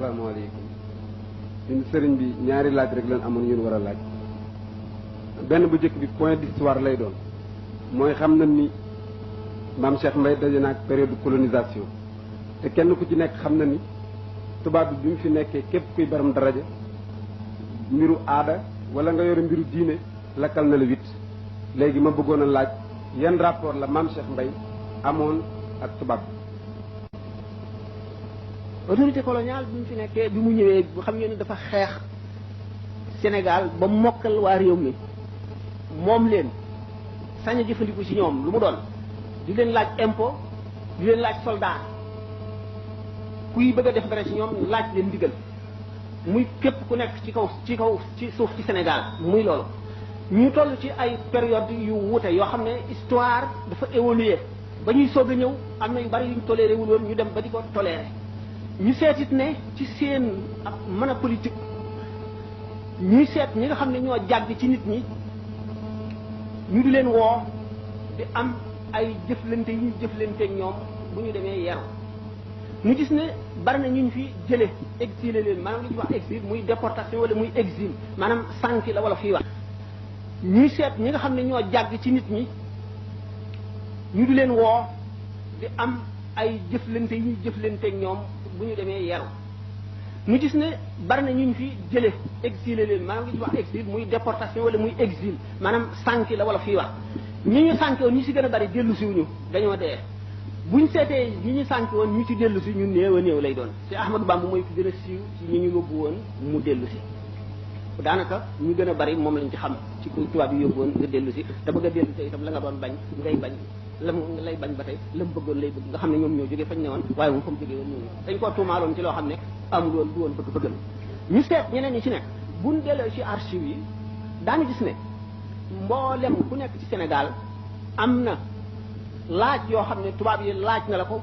asalaamaaleykum ñun sëriñ bi ñaari laaj rek lañ amoon yéen war a laaj benn bu njëkk bi point d'histoire lay doon mooy xam na ni maam Cheikh Mbaye daje na ak période colonisation te kenn ku ci nekk xam na ni tubaab bi mu fi nekkee képp kuy baram daraja mbiru aada wala nga yore mbiru diine lakkal na la wit léegi ma bëggoon a laaj yan rapport la maam Cheikh Mbaye amoon ak tubaab bi. autorité coloniale bi mu fi nekkee bi mu ñëwee xam ngeen ne dafa xeex Sénégal ba mokkal waa réew mi moom leen sañ a jëfandiku ci ñoom lu mu doon di leen laaj impôt di leen laaj soldat kuy bëgg a def dara ci ñoom laaj leen ndigal muy képp ku nekk ci suuf ci Sénégal muy loolu ñu toll ci ay période yu wuute yoo xam ne histoire dafa évoluer ba ñuy soog a ñëw am na yu bari yuñ toléré wul woon ñu dem ba di ko toléré ñu seetit ne ci seen ak mën a politique ñuy seet ñi nga xam ne ñoo jàgg ci nit ñi ñu di leen woo di am ay jëflante yu ñu jëflanteeg ñoom bu ñu demee yaru ñu gis ne bari na ñu fi jële exilé leen maanaam li ñuy wax exil muy déportation wala muy exil maanaam sànki la wala fii wax ñuy seet ñi nga xam ne ñoo jàgg ci nit ñi ñu di leen woo di am ay jëflante yu ñu jëflanteeg ñoom bu ñu demee yaru ñu gis ne bari na ñu fi jële exilé leen maanaam li ñuy wax exil muy déportation wala muy exil maanaam sànki la wala fii wax ñi ñu sànki woon ñi si gën a bari dellu siwuñu dañoo dee buñ seetee ñi ñu sànki woon ñu ci dellu si ñu néew a néew lay doon te Ahmadou Bamba mooy ki gën a siiw ci ñi ñu yóbbu woon mu dellu si daanaka ñu gën a bari moom lañ ci xam ci ku tubaab yi yóbbu woon nga dellu si te bëgg a dellu si itam la nga doon bañ ngay bañ lam lay bañ ba tey lam bëggoon lay bëgg nga xam ne ñoom ñoo jógee fañ ne woon waaye moom fa mu jógee woon ñooñu dañ koo tuumaaloon ci loo xam ne amul woon du woon bëgg-bëggal ñu seet ñeneen ñi ci nekk buñ delloo ci archive yi daanu gis ne mboolem ku nekk ci Sénégal am na laaj yoo xam ne tubaab yi laaj na la ko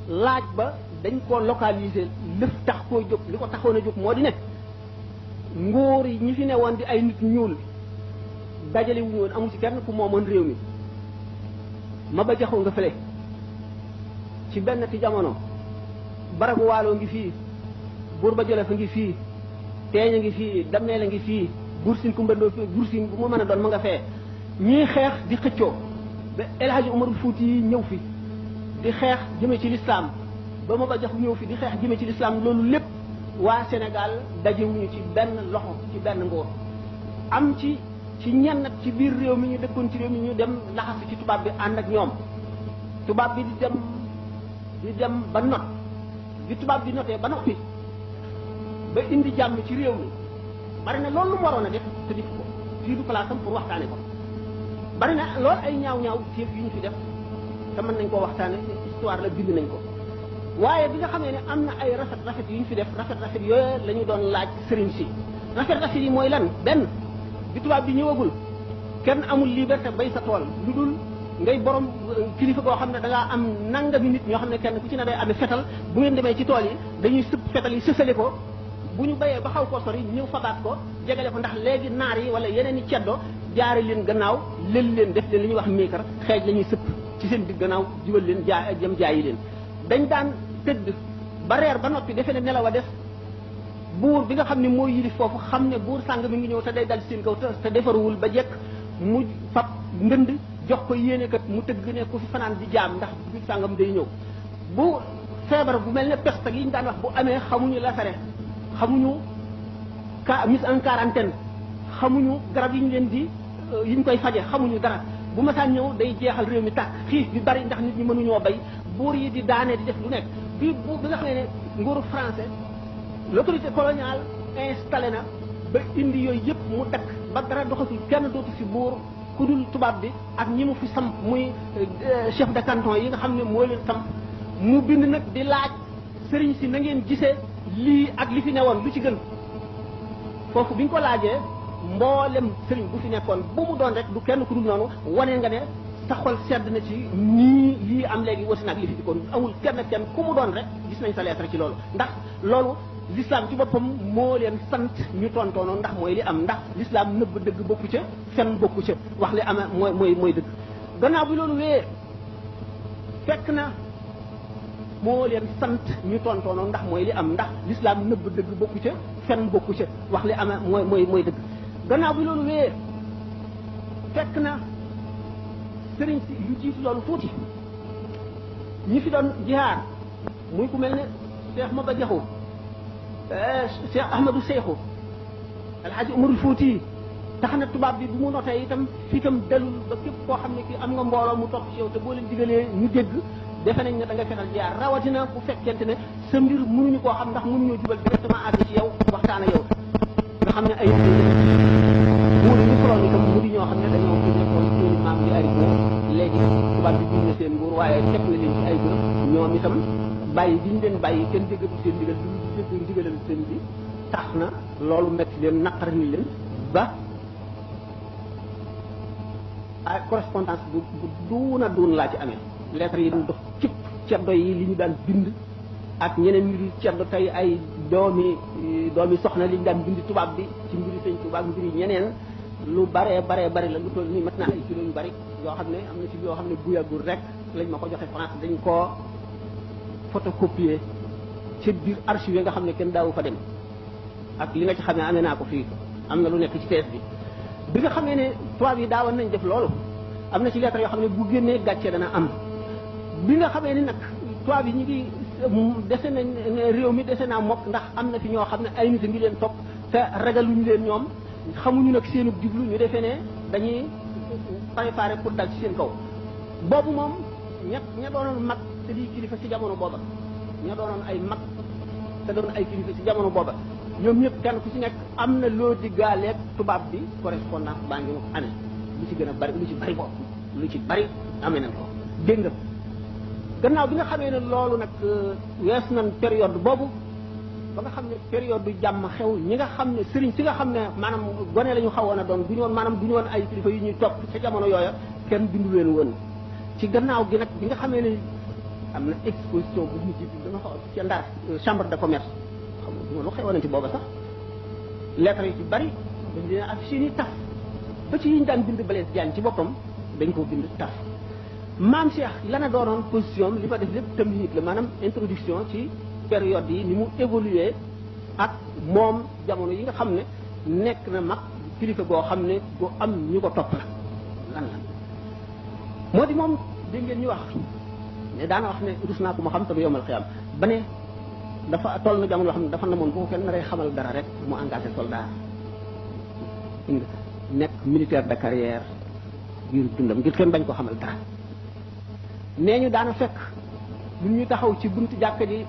laaj ba dañ koo localiser lëf tax koo jóg li ko taxoon a jóg moo di ne nguur yi ñi fi ne woon di ay nit ñuul dajale wuñu woon amul ci kenn ku moomoon réew mi ma ba jaxoo nga fële ci benn ti jamono baragu waaloo ngi fii buur ba jolof a ngi fii teeñ a ngi fii dammeel a ngi fii bursin kumbandoo fii bursin bu mu mën a doon ma nga fee ñii xeex di xëccoo ba El Hadji Umarul Fuuti yi ñëw fi di xeex jëme ci lislaam ba ma ba jax ñëw fi di xeex jëme ci lislaam loolu lépp waa Sénégal dajewuñu ci benn loxo ci benn nguur am ci ñenn ci biir réew mi ñu dëkkoon ci réew mi ñu dem laxasu ci tubaab bi ànd ak ñoom tubaab bi di dem ba not bi tubaab bi notee ba noppi ba indi jàmm ci réew mi bari na loolu lu mu waroon a def te def ko fii du place am pour waxtaane ko bari na loolu ay ñaaw téef yu ñu fi def te mën nañ koo waxtaane histoire la bind nañ ko waaye bi nga xamee ne am na ay rafet yu ñu fi def rafet yooyu la ñu doon laaj sëriñ si rafet yi mooy lan benn bi tubaab bi ñëwagul kenn amul liberté bay sa tool lu dul ngay borom kilifa goo xam ne da ngaa am nangami nit ñoo xam ne kenn ku ci ne day amee fetal bu ngeen demee ci tool yi dañuy sëpp fetal yi sësale ko bu ñu bayee ba xaw koo sori ñëw fabaat ko jegale ko ndax léegi naar yi wala yeneen i ceddo jaare leen gannaaw lël leen def leen li ñuy wax miikar xeej la ñuy sëpp ci seen digg gannaaw jubal leen jëm jaayi leen dañ daan tëdd ba reer ba noppi defe ne nelaw a def buur bi nga xam ne mooy yilif foofu xam ne buur sàng mi ngi ñëw te day dal seen kaw te defaruwul ba jekk mu fab ndënd jox ko yéene kat mu tëgg ne ku fi fanaan di jaam ndax bi sàngam day ñëw bu feebar bu mel ne peste yi ñu daan wax bu amee xamuñu lasare xamuñu mise en quarantaine xamuñu garab yi ñu leen di yi ñu koy faje xamuñu dara bu masaan ñëw day jeexal réew mi tàkk xiif bi bari ndax nit ñi mënuñoo bay buur yi di daane di def lu nekk bi nga xam ne nguuru français l'autorité coloniale installé na ba indi yooyu yëpp mu dakk ba dara doxatul kenn dootu fi buur ku dul tubaab bi ak ñi mu fi samp muy chef de canton yi nga xam ne moo leen samp mu bind nag di laaj sëriñ si na ngeen gisee lii ak li fi newoon lu ci gën foofu bi ñu ko laajee mboolem sëriñ bu fi nekkoon bu mu doon rek du kenn ku dul noonu wane nga ne sa xol sedd na ci nii lii am léegi wasi nag li fi dikkoon amul kenn ku mu doon rek gis nañ sa lettre ci loolu ndax loolu l'islam ci boppam moo leen sant ñu tontoonoon ndax mooy li am ndax l'islam nëbb dëgg bokku ca fen bokku ca wax li ama mooy dëgg gannaaw bi loolu wee fekk na moo leen sant ñu tontoono ndax mooy li am ndax l'islam nëbb dëgg bokku ca fen bokku ca wax li am mooy dëgg gannaaw bi loolu wéyee fekk na sëriñ si yu jiitu loolu tuuti ñi fi doon jihaar muy ku mel ne Cheikh Maba Jaxu Cheikh Ahmadou Seyxu Alhaji Umarul Fuuti tax na tubaab bi bu mu notee itam fii itam dalul ba képp koo xam ne kii am nga mbooloo mu topp ci yow te boo leen digalee ñu dégg defe nañ ne da nga fexal jaar rawatina bu fekkente ne sa mbir mënuñu koo xam ndax mënuñoo jubal directement àgg ci yow waxtaan ak yow nga xam ne ay mu di micron itam mu di ñoo xam ne dañoo ko nekkoon seen maam di ariko léegi tubaab bi bind na seen nguur waaye teg na leen ci ay bërëb ñoom itam bàyyi bi ñu leen bàyyi kenn déggatu seen ndigal du dégg ndigalal seen bi tax na loolu metti leen naqar ni leen ba ay correspondance bu duun laa ci amee lettres yi doon dox cëpp ceddo yi li ñu daan bind ak ñeneen ñu di ceddo tey ay doomi soxna li ñu daan bind tubaab bi ci mbiri sëñ tubaab mbiri ñeneen lu bare la lu toll nii mat naa ay kilo yu bari yoo xam ne am na ci yoo xam ne bu yàggul rek lañ ma ko joxe France dañ koo photocopier ci biir archive yi nga xam ne kenn daawu fa dem ak li nga ci xam ne amee naa ko fii am na lu nekk ci tees bi nga xamee ne tubaab yi daawoon nañ def loolu am na ci lettre yoo xam ne bu génnee gàcce dana am bi nga xamee ni nag tubaab yi ñu ngi dese nañ réew mi dese naa mokk ndax am na fi ñoo xam ne ay nit a ngi leen topp te ragaluñu leen ñoom xamuñu nag seenu jublu ñu defee ne dañuy préparé pour dal ci seen kaw boobu moom ña doonoon mag te di kilifa ci jamono booba ña doonoon ay mag te doon ay kilifa ci jamono booba ñoom ñëpp kenn ku ci nekk am na loo diggaaleeg tubaab bi correspondance baa ngi ko amee lu ci gën a bari lu ci bari amee nañ ko dégg nga gannaaw bi nga xamee ne loolu nag wees nañ période boobu ba nga xam ne période du jàmm xew ñi nga xam ne sëriñ si nga xam ne maanaam gone la ñu xawoon a doon du ñu woon maanaam du ñu woon ay kilifa yu ñuy topp ca jamono yooya kenn bindu leen woon ci gannaaw gi nag bi nga xamee ne am na exposition bu mujj bi dama xaw ca Ndar chambre de commerce xam nga lu xewoon ci booba sax lettres yi ci bari dañ leen affiché ni taf ba ci yi ñu daan bind Blaise Diagne ci boppam dañ koo bind taf maam Cheikh lana doonoon position li ma def lépp tamit la maanaam introduction ci période yi ni mu évolué ak moom jamono yi nga xam ne nekk na mag kilifa goo xam ne bu am ñu ko topp la lan la moo di moom dégg ngeen ñu wax ne daana wax ne rus naa ko ma xam te du yomal xiyam ba ne dafa toll na jamono yoo xam ne dafa namoon bu ko kenn naree xamal dara rek mu engagé soldat nekk militaire de carrière ngir dundam ngir kenn bañ ko xamal dara nee ñu daana fekk ñun ñu taxaw ci buntu jàkka ji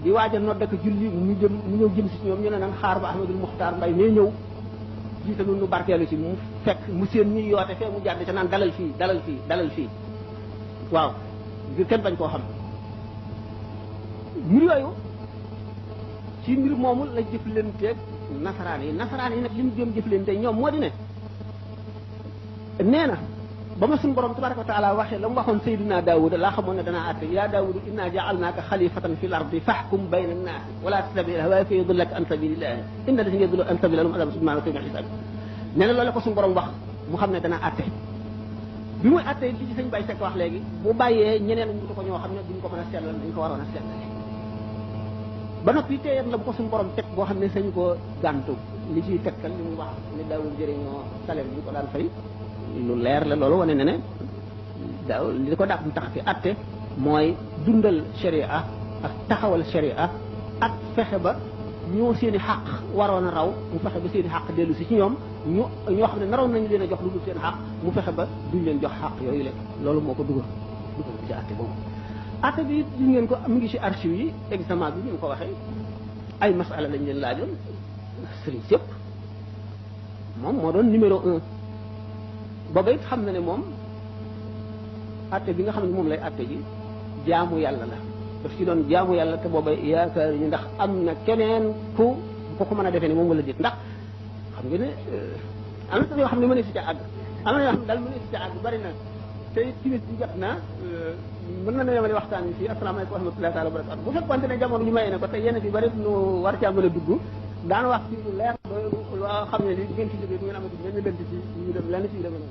di waaj a nodd ak julli mu ñëw jëm si ñoom ñu ne nan xaar ba Ahmadul Muxtaar Mbay nee ñëw jiite nu barkeelu ci mu fekk mu seen ñi yoote fee mu jàdd ca naan dalal fii waaw ngir kenn bañ koo xam mbir yooyu ci mbir moomu la jëflanteeg nasaraan yi nag li mu jëm jëflante ñoom moo di ne nee na ba ma suñu borom tabaraka wa taala waxee la mu waxoon Seydina Daawuda laa xamoon ne danaa àtte yaa Daawuda inna ja'alnaaka xalifatan fil ardi fahkum bayna nnaasi wala tattabi' al-hawaa fa yudillaka an sabilillahi inna llaziina yudilluuna an sabilillahi lahum adaabun shadiidun wa hisaab nee na loolu la ko suñu borom wax mu xam ne danaa àtte bi muy àtte li ci sëñ Baye Seck wax léegi bu bàyyee ñeneen ñu ko ñoo xam ne duñ ko mën a sellal dañ ko waroon a sellal ba noppi téyet la bu ko suñu borom teg boo xam ne sañu ko gàntu li ciy tegtal li mu wax ne daawul jëriñoo salaire bi ñu ko daan fay lu leer la loolu wane ne ne daaw li ko dàq mu tax fi atte mooy dundal sharia ak taxawal sharia ak fexe ba ñoo seen i xàq waroon a raw mu fexe ba seen i xàq dellu si ci ñoom ñoo xam ne naroon nañu leen a jox lu dul seen xàq mu fexe ba duñ leen jox xàq yooyu leen loolu moo ko dugal ci atte boobu atte bi di ngeen ko mu ngi ci archive yi examen bi ñu ko waxee ay masala lañ leen laajoon sëriñ sëpp moom moo doon numéro 1 booba it xam na ne moom atte bi nga xam ne moom lay atte ji jaamu yàlla la daf ci doon jaamu yàlla te booba yaakaar ñu ndax am na keneen ku ko mën a defee ne moom wala déet ndax xam nga ne am na yoo xam ne mënees si ca àgg am na yoo xam ne daal mënees si ca àgg bari na te timis bi jot na mën na yemale waxtaan wi fii asalaamaaleykum wa rahmatullahi taala wa barakatu bu fekkoon ne jamono ñu mayee ne ko te yenn fi bari nu war caa mën a dugg daana wax ci lu leer loo xam ne li ngeen ci jógee du ngeen amati benn lënt ci ñu dem lenn ci yu demee